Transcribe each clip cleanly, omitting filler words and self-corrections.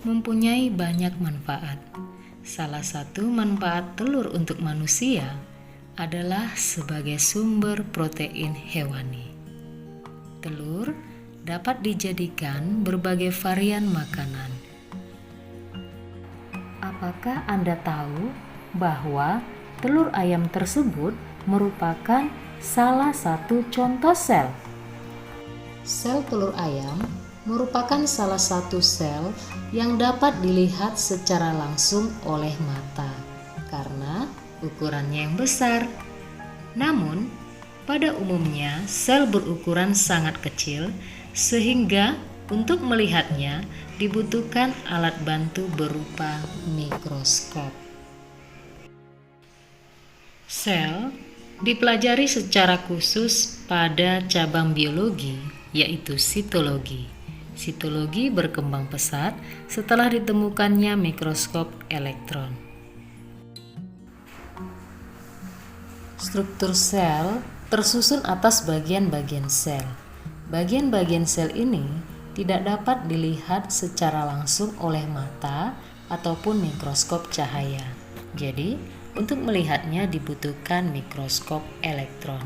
mempunyai banyak manfaat. Salah satu manfaat telur untuk manusia adalah sebagai sumber protein hewani. Telur dapat dijadikan berbagai varian makanan. Apakah Anda tahu bahwa telur ayam tersebut merupakan salah satu contoh sel? Sel telur ayam merupakan salah satu sel yang dapat dilihat secara langsung oleh mata karena ukurannya yang besar. Namun, pada umumnya sel berukuran sangat kecil sehingga untuk melihatnya dibutuhkan alat bantu berupa mikroskop. Sel dipelajari secara khusus pada cabang biologi, yaitu sitologi. Sitologi berkembang pesat setelah ditemukannya mikroskop elektron. Struktur sel tersusun atas bagian-bagian sel. Bagian-bagian sel ini tidak dapat dilihat secara langsung oleh mata ataupun mikroskop cahaya. Jadi, untuk melihatnya dibutuhkan mikroskop elektron.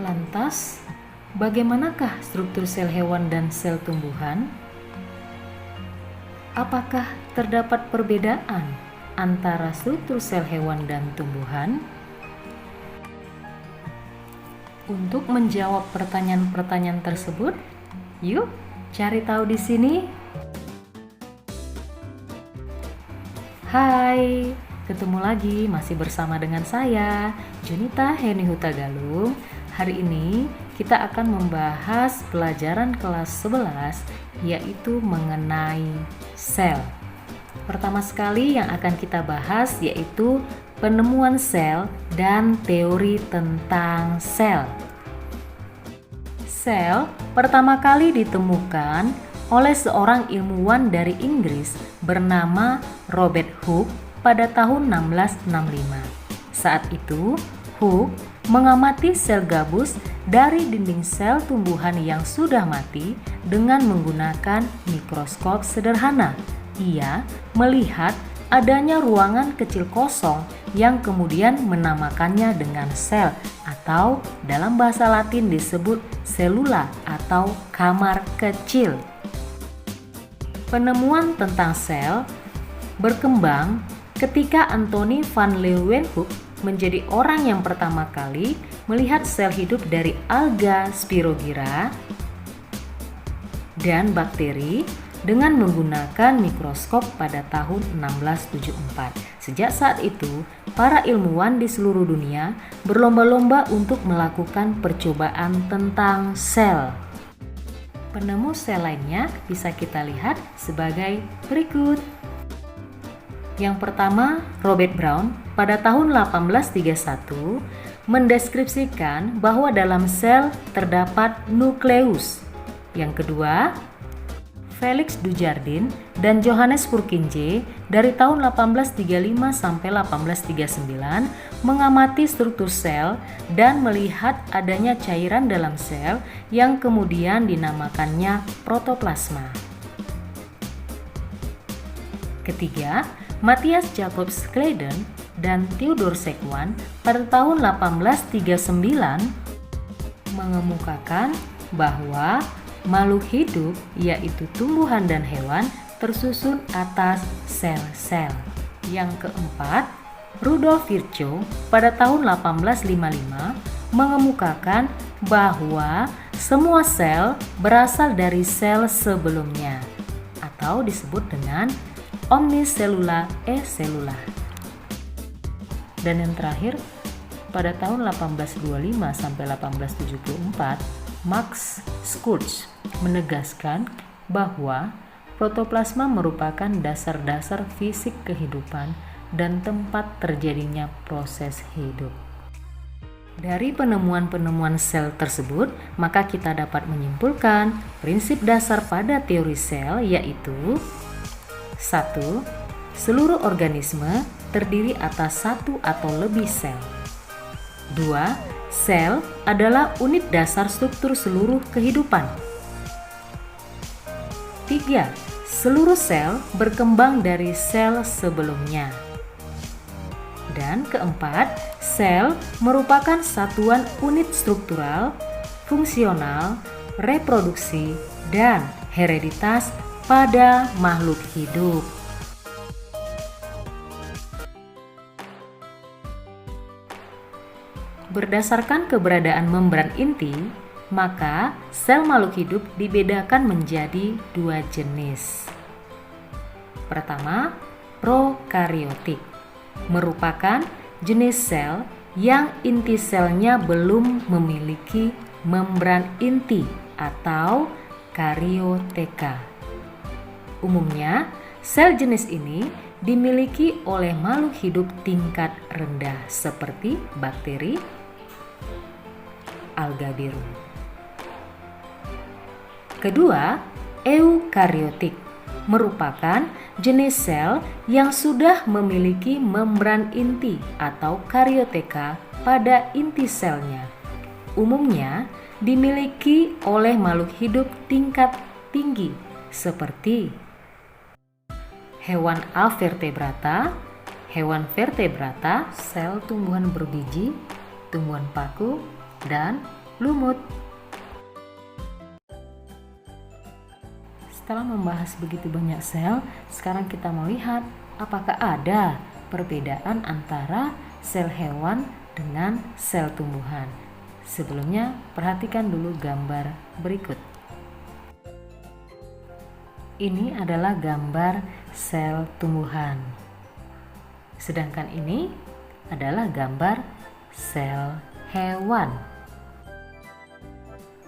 Lantas, bagaimanakah struktur sel hewan dan sel tumbuhan? Apakah terdapat perbedaan antara struktur sel hewan dan tumbuhan? Untuk menjawab pertanyaan-pertanyaan tersebut, yuk cari tahu di sini. Hai, ketemu lagi masih bersama dengan saya, Junita Heni Hutagalung. Hari ini kita akan membahas pelajaran kelas 11 yaitu mengenai sel. Pertama sekali yang akan kita bahas yaitu penemuan sel dan teori tentang sel. Sel pertama kali ditemukan oleh seorang ilmuwan dari Inggris bernama Robert Hooke pada tahun 1665. Saat itu, Hooke mengamati sel gabus dari dinding sel tumbuhan yang sudah mati dengan menggunakan mikroskop sederhana. Ia melihat adanya ruangan kecil kosong yang kemudian menamakannya dengan sel atau dalam bahasa Latin disebut selula atau kamar kecil. Penemuan tentang sel berkembang ketika Anthony van Leeuwenhoek menjadi orang yang pertama kali melihat sel hidup dari alga Spirogyra dan bakteri dengan menggunakan mikroskop pada tahun 1674. Sejak saat itu, para ilmuwan di seluruh dunia berlomba-lomba untuk melakukan percobaan tentang sel. Penemu sel lainnya bisa kita lihat sebagai berikut. Yang pertama, Robert Brown pada tahun 1831 mendeskripsikan bahwa dalam sel terdapat nukleus. Yang kedua, Felix Dujardin dan Johannes Purkinje dari tahun 1835 sampai 1839 mengamati struktur sel dan melihat adanya cairan dalam sel yang kemudian dinamakannya protoplasma. Ketiga, Matthias Jacobs Claydon dan Theodor Sequan pada tahun 1839 mengemukakan bahwa makhluk hidup, yaitu tumbuhan dan hewan, tersusun atas sel-sel. Yang keempat, Rudolf Virchow pada tahun 1855 mengemukakan bahwa semua sel berasal dari sel sebelumnya atau disebut dengan omnicellular e-cellula. Dan yang terakhir, pada tahun 1825 sampai 1874, Max Schultz menegaskan bahwa protoplasma merupakan dasar-dasar fisik kehidupan dan tempat terjadinya proses hidup. Dari penemuan-penemuan sel tersebut, maka kita dapat menyimpulkan prinsip dasar pada teori sel yaitu 1. Seluruh organisme terdiri atas satu atau lebih sel. 2. Sel adalah unit dasar struktur seluruh kehidupan. Ketiga, seluruh sel berkembang dari sel sebelumnya. Dan keempat, sel merupakan satuan unit struktural, fungsional, reproduksi, dan hereditas pada makhluk hidup. Berdasarkan keberadaan membran inti, maka sel makhluk hidup dibedakan menjadi dua jenis. Pertama, prokariotik, merupakan jenis sel yang inti selnya belum memiliki membran inti atau karioteka. Umumnya, sel jenis ini dimiliki oleh makhluk hidup tingkat rendah seperti bakteri, alga biru. Kedua, eukariotik, merupakan jenis sel yang sudah memiliki membran inti atau karioteka pada inti selnya. Umumnya dimiliki oleh makhluk hidup tingkat tinggi seperti hewan avertebrata, hewan vertebrata, sel tumbuhan berbiji, tumbuhan paku, dan lumut. Setelah membahas begitu banyak sel, sekarang kita melihat apakah ada perbedaan antara sel hewan dengan sel tumbuhan. Sebelumnya, perhatikan dulu gambar berikut. Ini adalah gambar sel tumbuhan. Sedangkan ini adalah gambar sel hewan.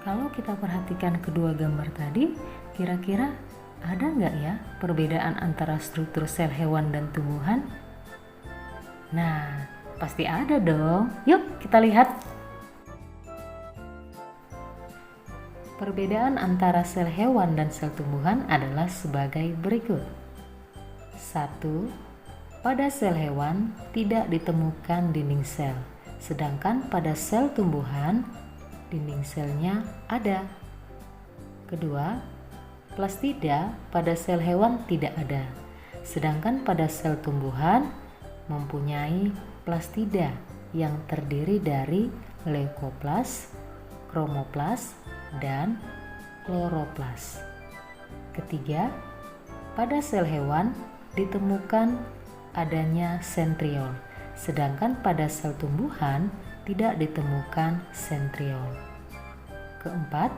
Kalau kita perhatikan kedua gambar tadi, kira-kira ada nggak ya perbedaan antara struktur sel hewan dan tumbuhan? Nah, pasti ada dong. Yuk kita lihat. Perbedaan antara sel hewan dan sel tumbuhan adalah sebagai berikut. 1. Pada sel hewan tidak ditemukan dinding sel, sedangkan pada sel tumbuhan dinding selnya ada. Kedua, plastida pada sel hewan tidak ada, sedangkan pada sel tumbuhan mempunyai plastida yang terdiri dari leukoplas, kromoplas, dan kloroplas. Ketiga, pada sel hewan ditemukan adanya sentriol, sedangkan pada sel tumbuhan tidak ditemukan sentriol. Keempat,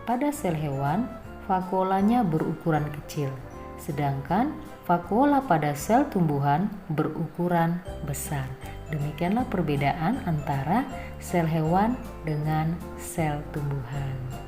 pada sel hewan vakuolanya berukuran kecil, sedangkan vakuola pada sel tumbuhan berukuran besar. Demikianlah perbedaan antara sel hewan dengan sel tumbuhan.